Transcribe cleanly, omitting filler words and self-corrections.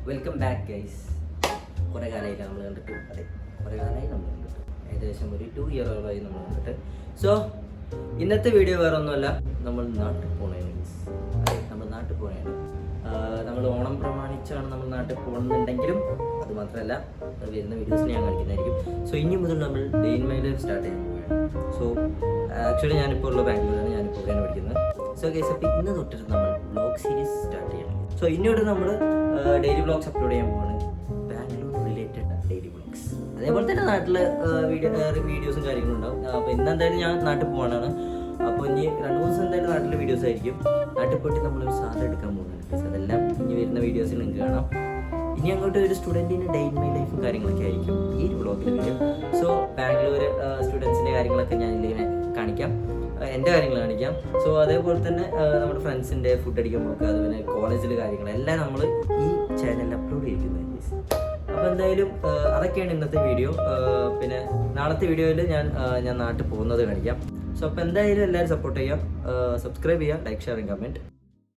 Welcome back guys. കുറേ കാലമായിട്ട് നമ്മൾ കണ്ടിട്ട്, കുറേ കാലമായി നമ്മൾ കണ്ടിട്ട്, ഏകദേശം ഒരു 2 ഇയറോളായി നമ്മൾ കണ്ടിട്ട്. സോ ഇന്നത്തെ വീഡിയോ വേറെ ഒന്നുമല്ല, നമ്മൾ നാട്ടിൽ പോകണേ മീൻസ് നമ്മൾ നാട്ടിൽ പോകണേണ്. നമ്മൾ ഓണം പ്രമാണിച്ചാണ് നമ്മൾ നാട്ടിൽ പോകുന്നുണ്ടെങ്കിലും അത് മാത്രമല്ല, വരുന്ന വീഡിയോസ് ഞാൻ കാണിക്കുന്നതായിരിക്കും. സോ ഇനി മുതൽ നമ്മൾ day in my life start ചെയ്യാൻ പോവുകയാണ്. സോ ആക്ച്വലി ഞാനിപ്പോൾ ഉള്ള ബാംഗ്ലൂരാണ്, ഞാനിപ്പോൾ ഞാൻ പഠിക്കുന്നത്. സോ ഗൈസ്, അപ്പോൾ ഇന്ന് തൊട്ടിട്ട് നമ്മൾ വ്ളോഗ് സീരീസ് സ്റ്റാർട്ട് ചെയ്യണം. സോ ഇനിയോട് നമ്മൾ ഡെയിലി വ്ളോഗ്സ് അപ്ലോഡ് ചെയ്യാൻ പോവാണ്, ബാംഗ്ലൂർ റിലേറ്റഡ് ഡെയിലി വ്ളോഗ്സ്. അതേപോലെ തന്നെ നാട്ടിൽ വീഡിയോസും കാര്യങ്ങളും ഉണ്ടാവും. അപ്പോൾ ഇന്ന് എന്തായാലും ഞാൻ നാട്ടിൽ പോകാനാണ്. അപ്പോൾ ഇനി 2 ദിവസം എന്തായാലും നാട്ടിലെ വീഡിയോസ് ആയിരിക്കും. നാട്ടിൽ പോയിട്ട് നമ്മളൊരു സാധനം എടുക്കാൻ പോകുന്നുണ്ട്. അതെല്ലാം ഇനി വരുന്ന വീഡിയോസിൽ നിങ്ങൾക്ക് കാണാം. ഇനി അങ്ങോട്ട് ഒരു സ്റ്റുഡൻറ്റിൻ്റെ ഡേ ഇൻ മൈ ലൈഫും കാര്യങ്ങളൊക്കെ ആയിരിക്കും ഈ ഒരു വ്ളോഗിൽ വരും. സോ ബാംഗ്ലൂർ സ്റ്റുഡൻസിൻ്റെ കാര്യങ്ങളൊക്കെ ഞാൻ ഇതിലിങ്ങനെ കാണിക്കാം, എൻ്റെ കാര്യങ്ങൾ കാണിക്കാം. സോ അതേപോലെ തന്നെ നമ്മുടെ ഫ്രണ്ട്സിൻ്റെ ഫുഡ് അടിക്കാൻ പോക്കുക, അതുപോലെ കോളേജിലെ കാര്യങ്ങളെല്ലാം നമ്മൾ ഈ ചാനലിൽ അപ്ലോഡ് ചെയ്യിക്കുന്നത്. അപ്പോൾ എന്തായാലും അതൊക്കെയാണ് ഇന്നത്തെ വീഡിയോ. പിന്നെ നാളത്തെ വീഡിയോയിൽ ഞാൻ നാട്ടിൽ പോകുന്നത് കാണിക്കാം. സോ അപ്പോൾ എന്തായാലും എല്ലാവരും സപ്പോർട്ട് ചെയ്യുക, സബ്സ്ക്രൈബ് ചെയ്യുക, ലൈക്ക്, ഷെയർ, കമൻറ്റ്.